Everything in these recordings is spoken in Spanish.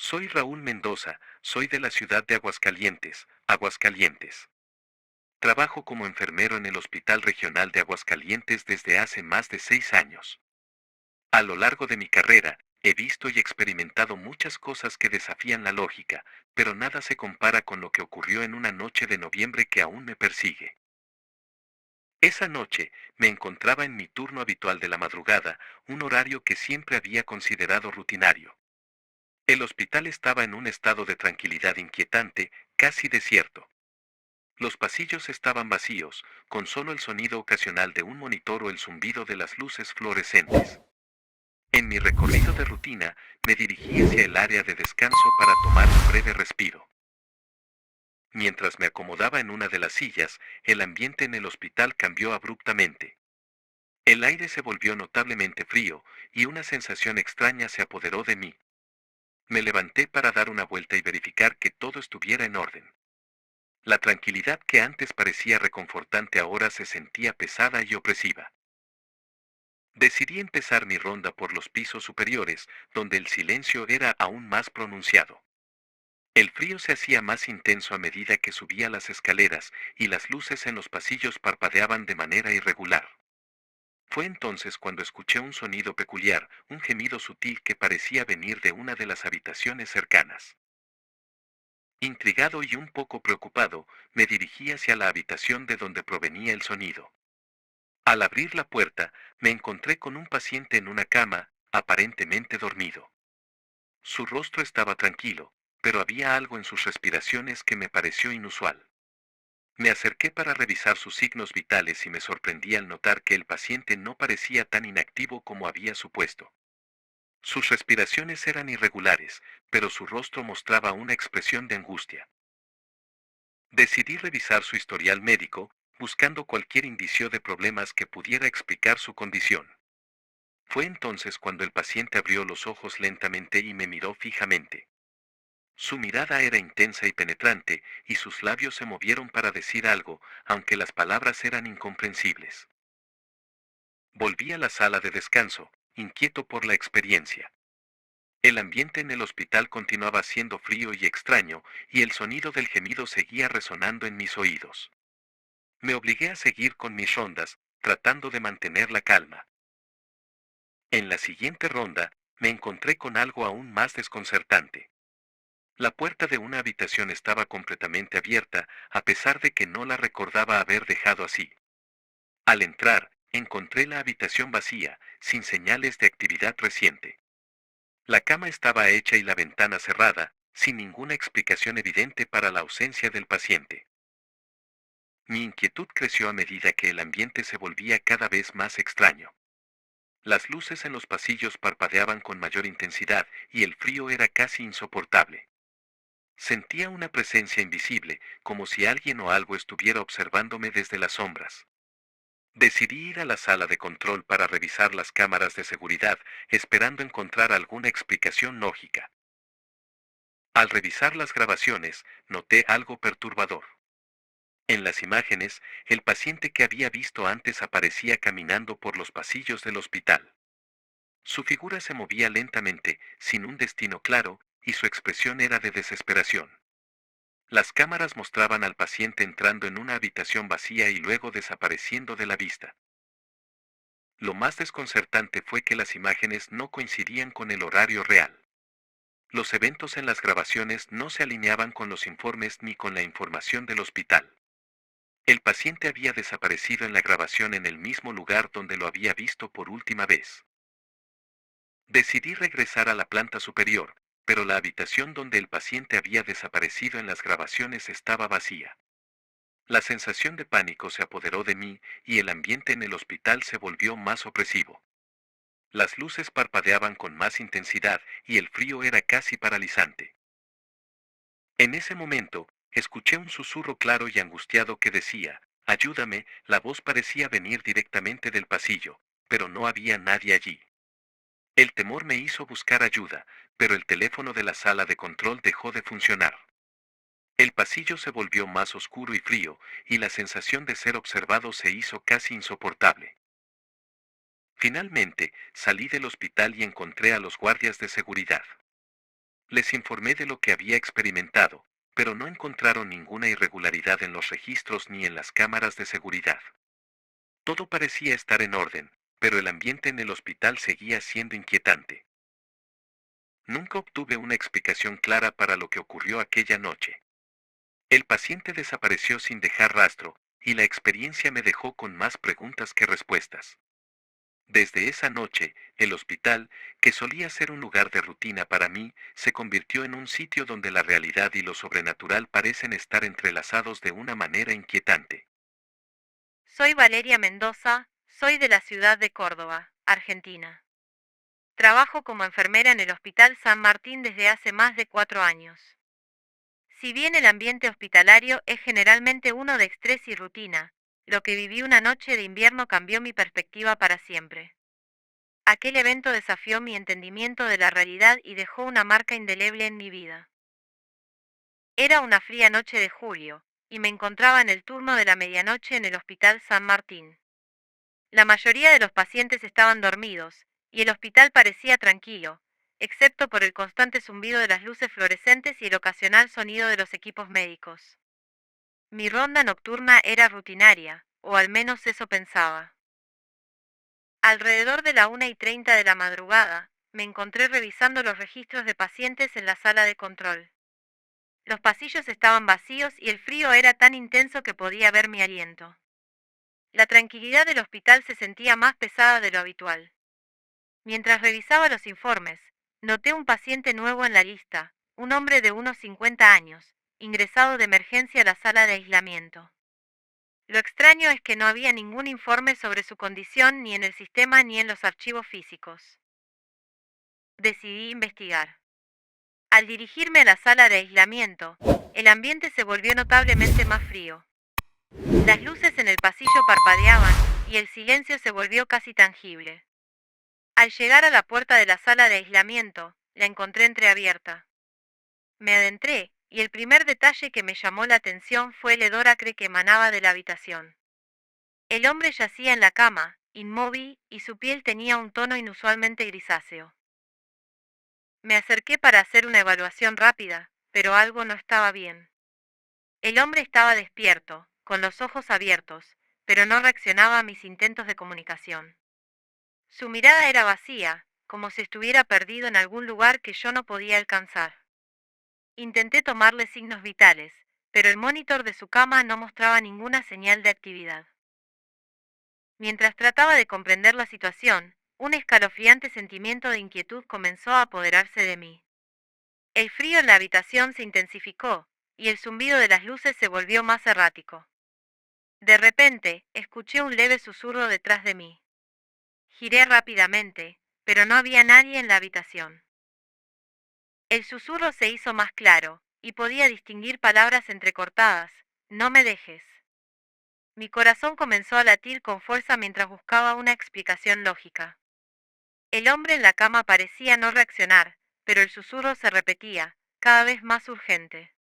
Soy Raúl Mendoza, soy de la ciudad de Aguascalientes, Aguascalientes. Trabajo como enfermero en el Hospital Regional de Aguascalientes desde hace más de 6 años. A lo largo de mi carrera, he visto y experimentado muchas cosas que desafían la lógica, pero nada se compara con lo que ocurrió en una noche de noviembre que aún me persigue. Esa noche, me encontraba en mi turno habitual de la madrugada, un horario que siempre había considerado rutinario. El hospital estaba en un estado de tranquilidad inquietante, casi desierto. Los pasillos estaban vacíos, con solo el sonido ocasional de un monitor o el zumbido de las luces fluorescentes. En mi recorrido de rutina, me dirigí hacia el área de descanso para tomar un breve respiro. Mientras me acomodaba en una de las sillas, el ambiente en el hospital cambió abruptamente. El aire se volvió notablemente frío, y una sensación extraña se apoderó de mí. Me levanté para dar una vuelta y verificar que todo estuviera en orden. La tranquilidad que antes parecía reconfortante ahora se sentía pesada y opresiva. Decidí empezar mi ronda por los pisos superiores, donde el silencio era aún más pronunciado. El frío se hacía más intenso a medida que subía las escaleras, y las luces en los pasillos parpadeaban de manera irregular. Fue entonces cuando escuché un sonido peculiar, un gemido sutil que parecía venir de una de las habitaciones cercanas. Intrigado y un poco preocupado, me dirigí hacia la habitación de donde provenía el sonido. Al abrir la puerta, me encontré con un paciente en una cama, aparentemente dormido. Su rostro estaba tranquilo, pero había algo en sus respiraciones que me pareció inusual. Me acerqué para revisar sus signos vitales y me sorprendí al notar que el paciente no parecía tan inactivo como había supuesto. Sus respiraciones eran irregulares, pero su rostro mostraba una expresión de angustia. Decidí revisar su historial médico, buscando cualquier indicio de problemas que pudiera explicar su condición. Fue entonces cuando el paciente abrió los ojos lentamente y me miró fijamente. Su mirada era intensa y penetrante, y sus labios se movieron para decir algo, aunque las palabras eran incomprensibles. Volví a la sala de descanso, inquieto por la experiencia. El ambiente en el hospital continuaba siendo frío y extraño, y el sonido del gemido seguía resonando en mis oídos. Me obligué a seguir con mis rondas, tratando de mantener la calma. En la siguiente ronda, me encontré con algo aún más desconcertante. La puerta de una habitación estaba completamente abierta, a pesar de que no la recordaba haber dejado así. Al entrar, encontré la habitación vacía, sin señales de actividad reciente. La cama estaba hecha y la ventana cerrada, sin ninguna explicación evidente para la ausencia del paciente. Mi inquietud creció a medida que el ambiente se volvía cada vez más extraño. Las luces en los pasillos parpadeaban con mayor intensidad, y el frío era casi insoportable. Sentía una presencia invisible, como si alguien o algo estuviera observándome desde las sombras. Decidí ir a la sala de control para revisar las cámaras de seguridad, esperando encontrar alguna explicación lógica. Al revisar las grabaciones, noté algo perturbador. En las imágenes, el paciente que había visto antes aparecía caminando por los pasillos del hospital. Su figura se movía lentamente, sin un destino claro, y su expresión era de desesperación. Las cámaras mostraban al paciente entrando en una habitación vacía y luego desapareciendo de la vista. Lo más desconcertante fue que las imágenes no coincidían con el horario real. Los eventos en las grabaciones no se alineaban con los informes ni con la información del hospital. El paciente había desaparecido en la grabación en el mismo lugar donde lo había visto por última vez. Decidí regresar a la planta superior, pero la habitación donde el paciente había desaparecido en las grabaciones estaba vacía. La sensación de pánico se apoderó de mí, y el ambiente en el hospital se volvió más opresivo. Las luces parpadeaban con más intensidad, y el frío era casi paralizante. En ese momento, escuché un susurro claro y angustiado que decía, «Ayúdame». La voz parecía venir directamente del pasillo, pero no había nadie allí. El temor me hizo buscar ayuda, pero el teléfono de la sala de control dejó de funcionar. El pasillo se volvió más oscuro y frío, y la sensación de ser observado se hizo casi insoportable. Finalmente, salí del hospital y encontré a los guardias de seguridad. Les informé de lo que había experimentado, pero no encontraron ninguna irregularidad en los registros ni en las cámaras de seguridad. Todo parecía estar en orden, pero el ambiente en el hospital seguía siendo inquietante. Nunca obtuve una explicación clara para lo que ocurrió aquella noche. El paciente desapareció sin dejar rastro, y la experiencia me dejó con más preguntas que respuestas. Desde esa noche, el hospital, que solía ser un lugar de rutina para mí, se convirtió en un sitio donde la realidad y lo sobrenatural parecen estar entrelazados de una manera inquietante. Soy Valeria Mendoza, soy de la ciudad de Córdoba, Argentina. Trabajo como enfermera en el Hospital San Martín desde hace más de 4 años. Si bien el ambiente hospitalario es generalmente uno de estrés y rutina, lo que viví una noche de invierno cambió mi perspectiva para siempre. Aquel evento desafió mi entendimiento de la realidad y dejó una marca indeleble en mi vida. Era una fría noche de julio, y me encontraba en el turno de la medianoche en el Hospital San Martín. La mayoría de los pacientes estaban dormidos, y el hospital parecía tranquilo, excepto por el constante zumbido de las luces fluorescentes y el ocasional sonido de los equipos médicos. Mi ronda nocturna era rutinaria, o al menos eso pensaba. Alrededor de la 1:30 de la madrugada, me encontré revisando los registros de pacientes en la sala de control. Los pasillos estaban vacíos y el frío era tan intenso que podía ver mi aliento. La tranquilidad del hospital se sentía más pesada de lo habitual. Mientras revisaba los informes, noté un paciente nuevo en la lista, un hombre de unos 50 años, ingresado de emergencia a la sala de aislamiento. Lo extraño es que no había ningún informe sobre su condición ni en el sistema ni en los archivos físicos. Decidí investigar. Al dirigirme a la sala de aislamiento, el ambiente se volvió notablemente más frío. Las luces en el pasillo parpadeaban y el silencio se volvió casi tangible. Al llegar a la puerta de la sala de aislamiento, la encontré entreabierta. Me adentré, y el primer detalle que me llamó la atención fue el hedor acre que emanaba de la habitación. El hombre yacía en la cama, inmóvil, y su piel tenía un tono inusualmente grisáceo. Me acerqué para hacer una evaluación rápida, pero algo no estaba bien. El hombre estaba despierto, con los ojos abiertos, pero no reaccionaba a mis intentos de comunicación. Su mirada era vacía, como si estuviera perdido en algún lugar que yo no podía alcanzar. Intenté tomarle signos vitales, pero el monitor de su cama no mostraba ninguna señal de actividad. Mientras trataba de comprender la situación, un escalofriante sentimiento de inquietud comenzó a apoderarse de mí. El frío en la habitación se intensificó, y el zumbido de las luces se volvió más errático. De repente, escuché un leve susurro detrás de mí. Giré rápidamente, pero no había nadie en la habitación. El susurro se hizo más claro, y podía distinguir palabras entrecortadas. No me dejes. Mi corazón comenzó a latir con fuerza mientras buscaba una explicación lógica. El hombre en la cama parecía no reaccionar, pero el susurro se repetía, cada vez más urgente.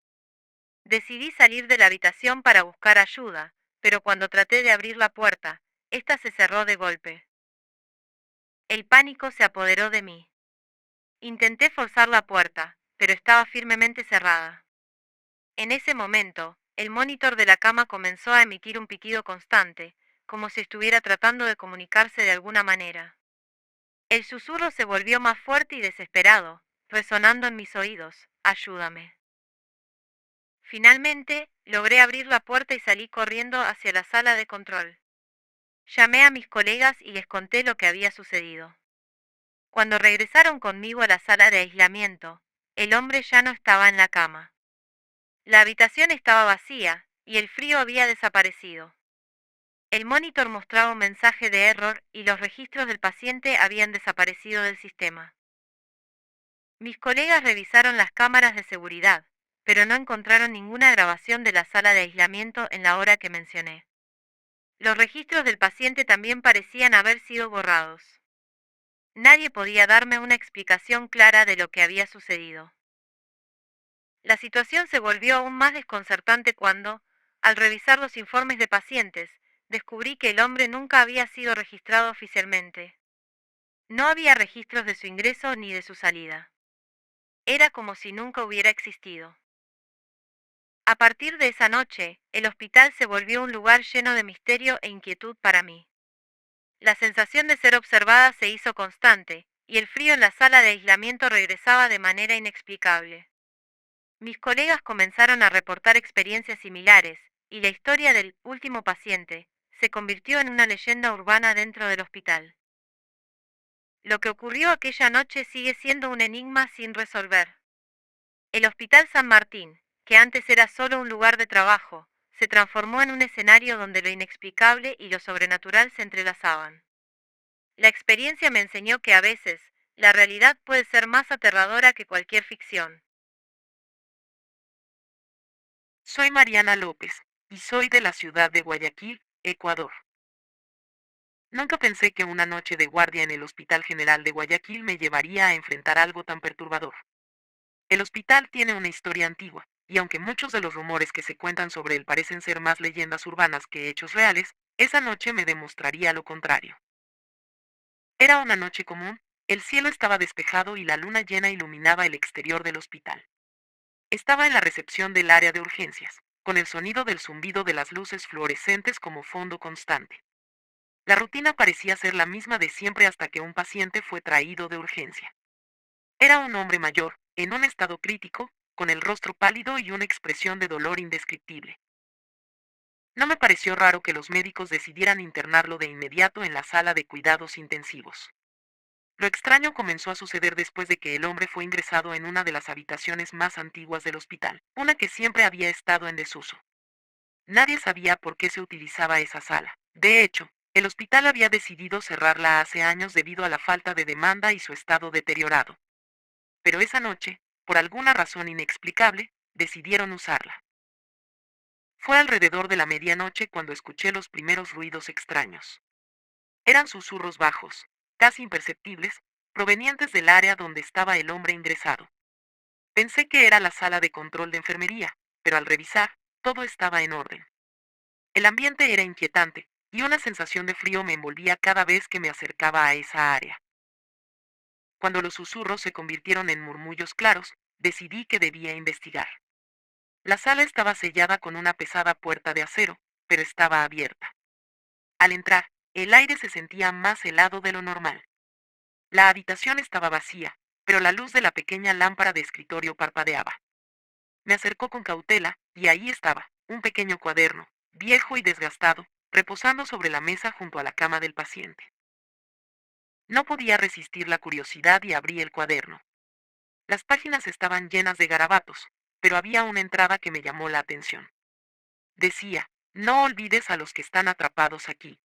Decidí salir de la habitación para buscar ayuda, pero cuando traté de abrir la puerta, ésta se cerró de golpe. El pánico se apoderó de mí. Intenté forzar la puerta, pero estaba firmemente cerrada. En ese momento, el monitor de la cama comenzó a emitir un pitido constante, como si estuviera tratando de comunicarse de alguna manera. El susurro se volvió más fuerte y desesperado, resonando en mis oídos. Ayúdame. Finalmente, logré abrir la puerta y salí corriendo hacia la sala de control. Llamé a mis colegas y les conté lo que había sucedido. Cuando regresaron conmigo a la sala de aislamiento, el hombre ya no estaba en la cama. La habitación estaba vacía, y el frío había desaparecido. El monitor mostraba un mensaje de error y los registros del paciente habían desaparecido del sistema. Mis colegas revisaron las cámaras de seguridad, pero no encontraron ninguna grabación de la sala de aislamiento en la hora que mencioné. Los registros del paciente también parecían haber sido borrados. Nadie podía darme una explicación clara de lo que había sucedido. La situación se volvió aún más desconcertante cuando, al revisar los informes de pacientes, descubrí que el hombre nunca había sido registrado oficialmente. No había registros de su ingreso ni de su salida. Era como si nunca hubiera existido. A partir de esa noche, el hospital se volvió un lugar lleno de misterio e inquietud para mí. La sensación de ser observada se hizo constante, y el frío en la sala de aislamiento regresaba de manera inexplicable. Mis colegas comenzaron a reportar experiencias similares, y la historia del último paciente se convirtió en una leyenda urbana dentro del hospital. Lo que ocurrió aquella noche sigue siendo un enigma sin resolver. El Hospital San Martín, que antes era solo un lugar de trabajo, se transformó en un escenario donde lo inexplicable y lo sobrenatural se entrelazaban. La experiencia me enseñó que a veces, la realidad puede ser más aterradora que cualquier ficción. Soy Mariana López y soy de la ciudad de Guayaquil, Ecuador. Nunca pensé que una noche de guardia en el Hospital General de Guayaquil me llevaría a enfrentar algo tan perturbador. El hospital tiene una historia antigua, y aunque muchos de los rumores que se cuentan sobre él parecen ser más leyendas urbanas que hechos reales, esa noche me demostraría lo contrario. Era una noche común, el cielo estaba despejado y la luna llena iluminaba el exterior del hospital. Estaba en la recepción del área de urgencias, con el sonido del zumbido de las luces fluorescentes como fondo constante. La rutina parecía ser la misma de siempre hasta que un paciente fue traído de urgencia. Era un hombre mayor, en un estado crítico, con el rostro pálido y una expresión de dolor indescriptible. No me pareció raro que los médicos decidieran internarlo de inmediato en la sala de cuidados intensivos. Lo extraño comenzó a suceder después de que el hombre fue ingresado en una de las habitaciones más antiguas del hospital, una que siempre había estado en desuso. Nadie sabía por qué se utilizaba esa sala. De hecho, el hospital había decidido cerrarla hace años debido a la falta de demanda y su estado deteriorado. Pero esa noche, por alguna razón inexplicable, decidieron usarla. Fue alrededor de la medianoche cuando escuché los primeros ruidos extraños. Eran susurros bajos, casi imperceptibles, provenientes del área donde estaba el hombre ingresado. Pensé que era la sala de control de enfermería, pero al revisar, todo estaba en orden. El ambiente era inquietante, y una sensación de frío me envolvía cada vez que me acercaba a esa área. Cuando los susurros se convirtieron en murmullos claros, decidí que debía investigar. La sala estaba sellada con una pesada puerta de acero, pero estaba abierta. Al entrar, el aire se sentía más helado de lo normal. La habitación estaba vacía, pero la luz de la pequeña lámpara de escritorio parpadeaba. Me acercó con cautela, y ahí estaba, un pequeño cuaderno, viejo y desgastado, reposando sobre la mesa junto a la cama del paciente. No podía resistir la curiosidad y abrí el cuaderno. Las páginas estaban llenas de garabatos, pero había una entrada que me llamó la atención. Decía, no olvides a los que están atrapados aquí.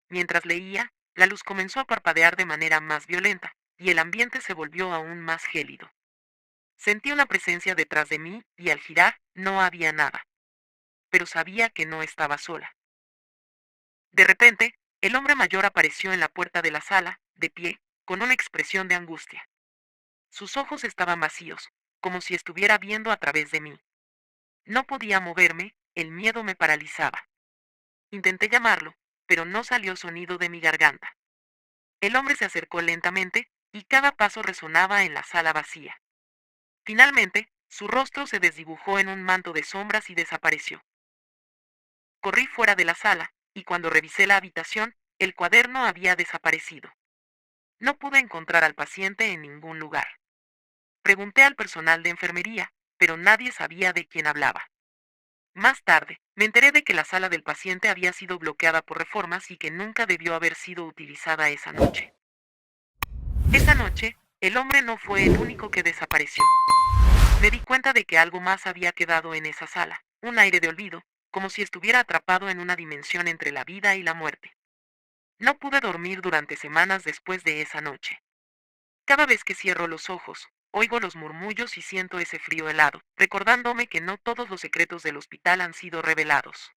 Mientras leía, la luz comenzó a parpadear de manera más violenta, y el ambiente se volvió aún más gélido. Sentí una presencia detrás de mí, y al girar, no había nada. Pero sabía que no estaba sola. De repente, el hombre mayor apareció en la puerta de la sala, de pie, con una expresión de angustia. Sus ojos estaban vacíos, como si estuviera viendo a través de mí. No podía moverme, el miedo me paralizaba. Intenté llamarlo, pero no salió sonido de mi garganta. El hombre se acercó lentamente, y cada paso resonaba en la sala vacía. Finalmente, su rostro se desdibujó en un manto de sombras y desapareció. Corrí fuera de la sala, y cuando revisé la habitación, el cuaderno había desaparecido. No pude encontrar al paciente en ningún lugar. Pregunté al personal de enfermería, pero nadie sabía de quién hablaba. Más tarde, me enteré de que la sala del paciente había sido bloqueada por reformas y que nunca debió haber sido utilizada esa noche. Esa noche, el hombre no fue el único que desapareció. Me di cuenta de que algo más había quedado en esa sala, un aire de olvido, como si estuviera atrapado en una dimensión entre la vida y la muerte. No pude dormir durante semanas después de esa noche. Cada vez que cierro los ojos, oigo los murmullos y siento ese frío helado, recordándome que no todos los secretos del hospital han sido revelados.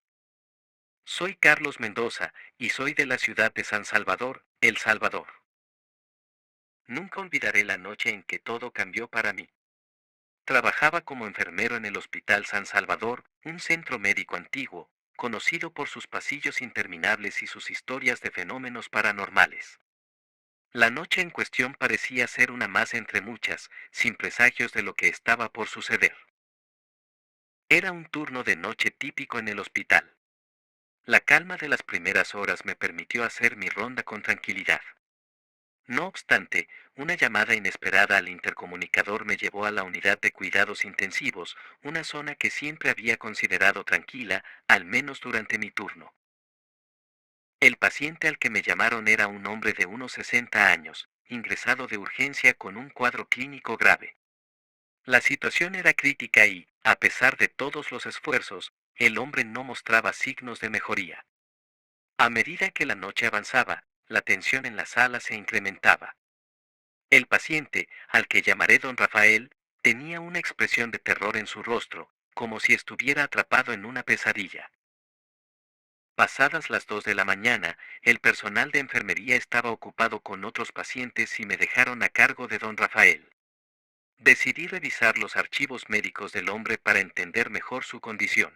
Soy Carlos Mendoza, y soy de la ciudad de San Salvador, El Salvador. Nunca olvidaré la noche en que todo cambió para mí. Trabajaba como enfermero en el Hospital San Salvador, un centro médico antiguo, conocido por sus pasillos interminables y sus historias de fenómenos paranormales. La noche en cuestión parecía ser una más entre muchas, sin presagios de lo que estaba por suceder. Era un turno de noche típico en el hospital. La calma de las primeras horas me permitió hacer mi ronda con tranquilidad. No obstante, una llamada inesperada al intercomunicador me llevó a la unidad de cuidados intensivos, una zona que siempre había considerado tranquila, al menos durante mi turno. El paciente al que me llamaron era un hombre de unos 60 años, ingresado de urgencia con un cuadro clínico grave. La situación era crítica y, a pesar de todos los esfuerzos, el hombre no mostraba signos de mejoría. A medida que la noche avanzaba, la tensión en la sala se incrementaba. El paciente, al que llamaré don Rafael, tenía una expresión de terror en su rostro, como si estuviera atrapado en una pesadilla. Pasadas las 2 de la mañana, el personal de enfermería estaba ocupado con otros pacientes y me dejaron a cargo de don Rafael. Decidí revisar los archivos médicos del hombre para entender mejor su condición.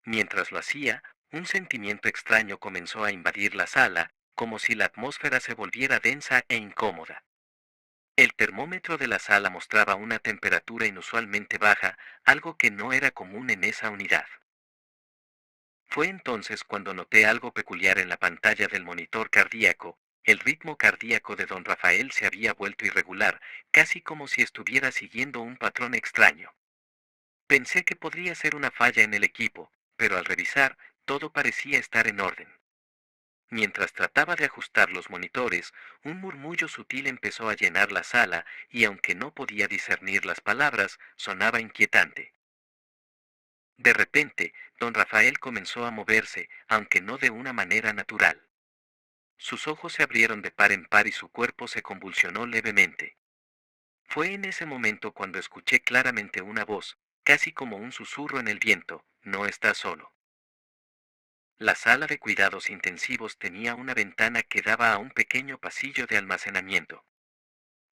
Mientras lo hacía, un sentimiento extraño comenzó a invadir la sala, como si la atmósfera se volviera densa e incómoda. El termómetro de la sala mostraba una temperatura inusualmente baja, algo que no era común en esa unidad. Fue entonces cuando noté algo peculiar en la pantalla del monitor cardíaco. El ritmo cardíaco de don Rafael se había vuelto irregular, casi como si estuviera siguiendo un patrón extraño. Pensé que podría ser una falla en el equipo, pero al revisar, todo parecía estar en orden. Mientras trataba de ajustar los monitores, un murmullo sutil empezó a llenar la sala, y aunque no podía discernir las palabras, sonaba inquietante. De repente, don Rafael comenzó a moverse, aunque no de una manera natural. Sus ojos se abrieron de par en par y su cuerpo se convulsionó levemente. Fue en ese momento cuando escuché claramente una voz, casi como un susurro en el viento: no estás solo. La sala de cuidados intensivos tenía una ventana que daba a un pequeño pasillo de almacenamiento.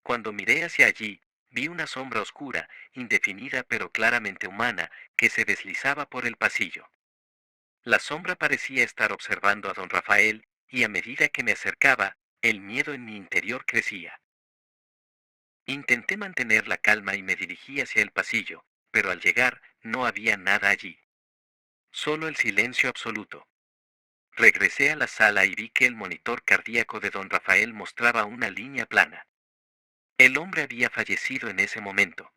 Cuando miré hacia allí, vi una sombra oscura, indefinida pero claramente humana, que se deslizaba por el pasillo. La sombra parecía estar observando a don Rafael, y a medida que me acercaba, el miedo en mi interior crecía. Intenté mantener la calma y me dirigí hacia el pasillo, pero al llegar, no había nada allí. Solo el silencio absoluto. Regresé a la sala y vi que el monitor cardíaco de don Rafael mostraba una línea plana. El hombre había fallecido en ese momento.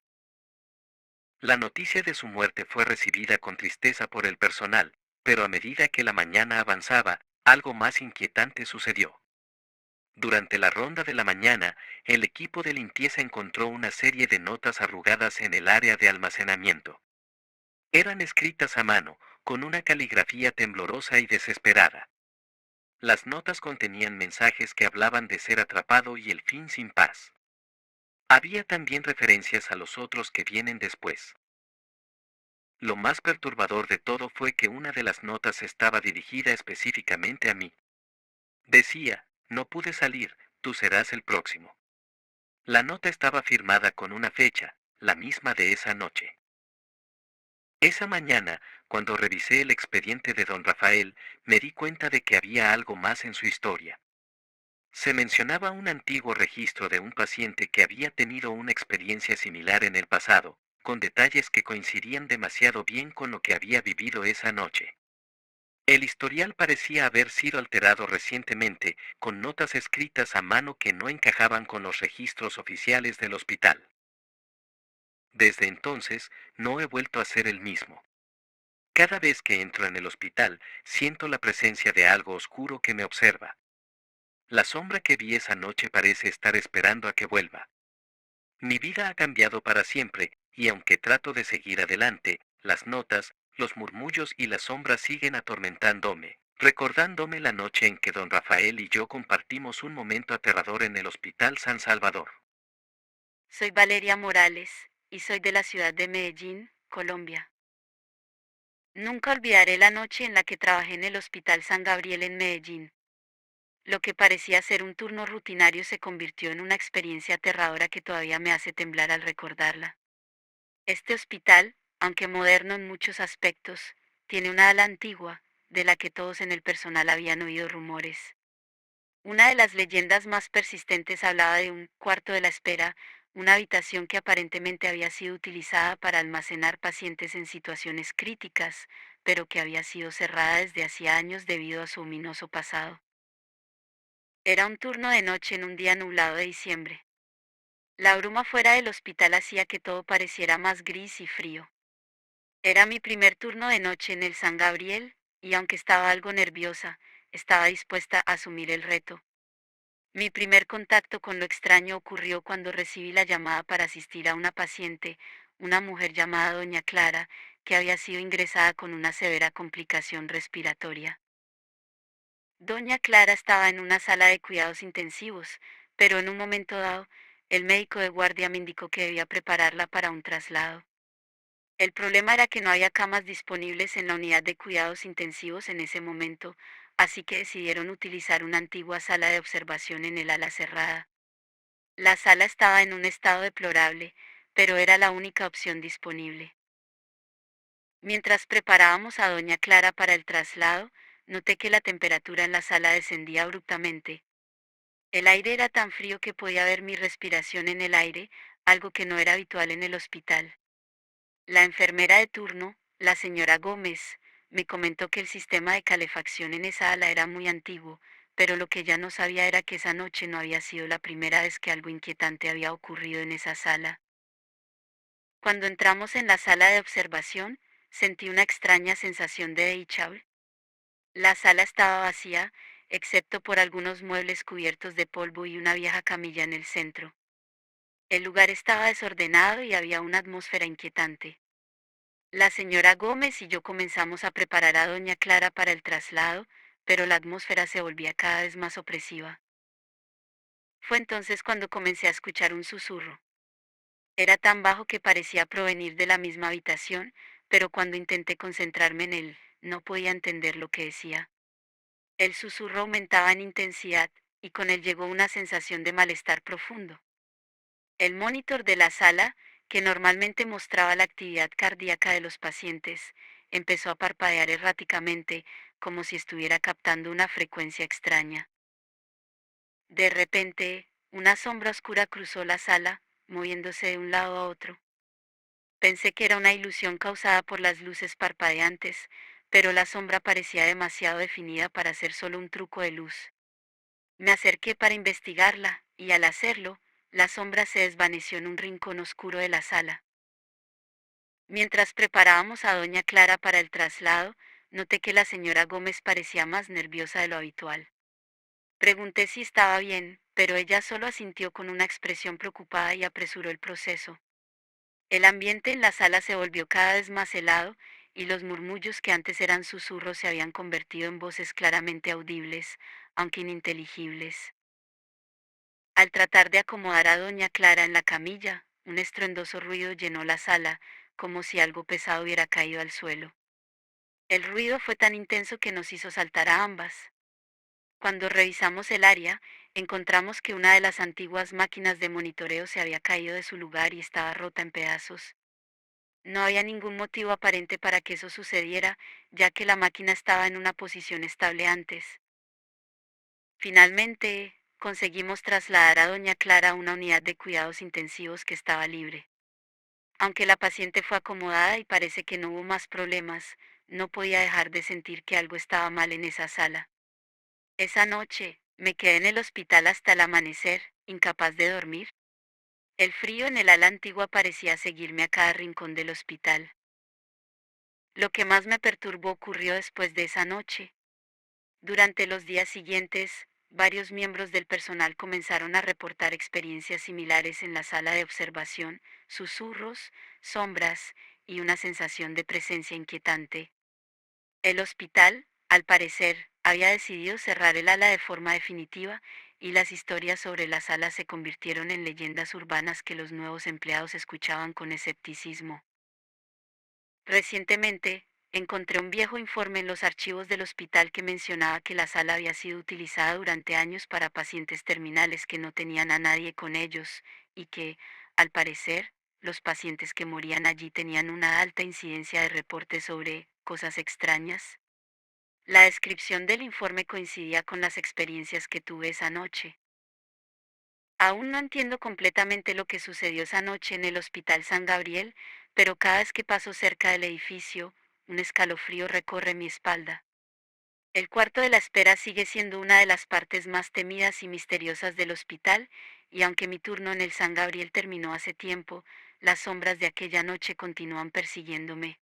La noticia de su muerte fue recibida con tristeza por el personal, pero a medida que la mañana avanzaba, algo más inquietante sucedió. Durante la ronda de la mañana, el equipo de limpieza encontró una serie de notas arrugadas en el área de almacenamiento. Eran escritas a mano, con una caligrafía temblorosa y desesperada. Las notas contenían mensajes que hablaban de ser atrapado y el fin sin paz. Había también referencias a los otros que vienen después. Lo más perturbador de todo fue que una de las notas estaba dirigida específicamente a mí. Decía: no pude salir, tú serás el próximo. La nota estaba firmada con una fecha, la misma de esa noche. Esa mañana, cuando revisé el expediente de don Rafael, me di cuenta de que había algo más en su historia. Se mencionaba un antiguo registro de un paciente que había tenido una experiencia similar en el pasado, con detalles que coincidían demasiado bien con lo que había vivido esa noche. El historial parecía haber sido alterado recientemente, con notas escritas a mano que no encajaban con los registros oficiales del hospital. Desde entonces, no he vuelto a ser el mismo. Cada vez que entro en el hospital, siento la presencia de algo oscuro que me observa. La sombra que vi esa noche parece estar esperando a que vuelva. Mi vida ha cambiado para siempre, y aunque trato de seguir adelante, las notas, los murmullos y las sombras siguen atormentándome, recordándome la noche en que don Rafael y yo compartimos un momento aterrador en el Hospital San Salvador. Soy Valeria Morales y soy de la ciudad de Medellín, Colombia. Nunca olvidaré la noche en la que trabajé en el Hospital San Gabriel en Medellín. Lo que parecía ser un turno rutinario se convirtió en una experiencia aterradora que todavía me hace temblar al recordarla. Este hospital, aunque moderno en muchos aspectos, tiene una ala antigua, de la que todos en el personal habían oído rumores. Una de las leyendas más persistentes hablaba de un cuarto de la espera, una habitación que aparentemente había sido utilizada para almacenar pacientes en situaciones críticas, pero que había sido cerrada desde hacía años debido a su ominoso pasado. Era un turno de noche en un día nublado de diciembre. La bruma fuera del hospital hacía que todo pareciera más gris y frío. Era mi primer turno de noche en el San Gabriel, y aunque estaba algo nerviosa, estaba dispuesta a asumir el reto. Mi primer contacto con lo extraño ocurrió cuando recibí la llamada para asistir a una paciente, una mujer llamada Doña Clara, que había sido ingresada con una severa complicación respiratoria. Doña Clara estaba en una sala de cuidados intensivos, pero en un momento dado, el médico de guardia me indicó que debía prepararla para un traslado. El problema era que no había camas disponibles en la unidad de cuidados intensivos en ese momento, así que decidieron utilizar una antigua sala de observación en el ala cerrada. La sala estaba en un estado deplorable, pero era la única opción disponible. Mientras preparábamos a Doña Clara para el traslado, noté que la temperatura en la sala descendía abruptamente. El aire era tan frío que podía ver mi respiración en el aire, algo que no era habitual en el hospital. La enfermera de turno, la señora Gómez, me comentó que el sistema de calefacción en esa ala era muy antiguo, pero lo que ella no sabía era que esa noche no había sido la primera vez que algo inquietante había ocurrido en esa sala. Cuando entramos en la sala de observación, sentí una extraña sensación de déjà vu. La sala estaba vacía, excepto por algunos muebles cubiertos de polvo y una vieja camilla en el centro. El lugar estaba desordenado y había una atmósfera inquietante. La señora Gómez y yo comenzamos a preparar a doña Clara para el traslado, pero la atmósfera se volvía cada vez más opresiva. Fue entonces cuando comencé a escuchar un susurro. Era tan bajo que parecía provenir de la misma habitación, pero cuando intenté concentrarme en él, no podía entender lo que decía. El susurro aumentaba en intensidad, y con él llegó una sensación de malestar profundo. El monitor de la sala, que normalmente mostraba la actividad cardíaca de los pacientes, empezó a parpadear erráticamente, como si estuviera captando una frecuencia extraña. De repente, una sombra oscura cruzó la sala, moviéndose de un lado a otro. Pensé que era una ilusión causada por las luces parpadeantes, pero la sombra parecía demasiado definida para ser solo un truco de luz. Me acerqué para investigarla, y al hacerlo, la sombra se desvaneció en un rincón oscuro de la sala. Mientras preparábamos a doña Clara para el traslado, noté que la señora Gómez parecía más nerviosa de lo habitual. Pregunté si estaba bien, pero ella solo asintió con una expresión preocupada y apresuró el proceso. El ambiente en la sala se volvió cada vez más helado, y los murmullos que antes eran susurros se habían convertido en voces claramente audibles, aunque ininteligibles. Al tratar de acomodar a doña Clara en la camilla, un estruendoso ruido llenó la sala, como si algo pesado hubiera caído al suelo. El ruido fue tan intenso que nos hizo saltar a ambas. Cuando revisamos el área, encontramos que una de las antiguas máquinas de monitoreo se había caído de su lugar y estaba rota en pedazos. No había ningún motivo aparente para que eso sucediera, ya que la máquina estaba en una posición estable antes. Finalmente, conseguimos trasladar a doña Clara a una unidad de cuidados intensivos que estaba libre. Aunque la paciente fue acomodada y parece que no hubo más problemas, no podía dejar de sentir que algo estaba mal en esa sala. Esa noche, me quedé en el hospital hasta el amanecer, incapaz de dormir. El frío en el ala antigua parecía seguirme a cada rincón del hospital. Lo que más me perturbó ocurrió después de esa noche. Durante los días siguientes, varios miembros del personal comenzaron a reportar experiencias similares en la sala de observación, susurros, sombras y una sensación de presencia inquietante. El hospital, al parecer, había decidido cerrar el ala de forma definitiva, y las historias sobre la sala se convirtieron en leyendas urbanas que los nuevos empleados escuchaban con escepticismo. Recientemente, encontré un viejo informe en los archivos del hospital que mencionaba que la sala había sido utilizada durante años para pacientes terminales que no tenían a nadie con ellos, y que, al parecer, los pacientes que morían allí tenían una alta incidencia de reportes sobre cosas extrañas. La descripción del informe coincidía con las experiencias que tuve esa noche. Aún no entiendo completamente lo que sucedió esa noche en el Hospital San Gabriel, pero cada vez que paso cerca del edificio, un escalofrío recorre mi espalda. El cuarto de la espera sigue siendo una de las partes más temidas y misteriosas del hospital, y aunque mi turno en el San Gabriel terminó hace tiempo, las sombras de aquella noche continúan persiguiéndome.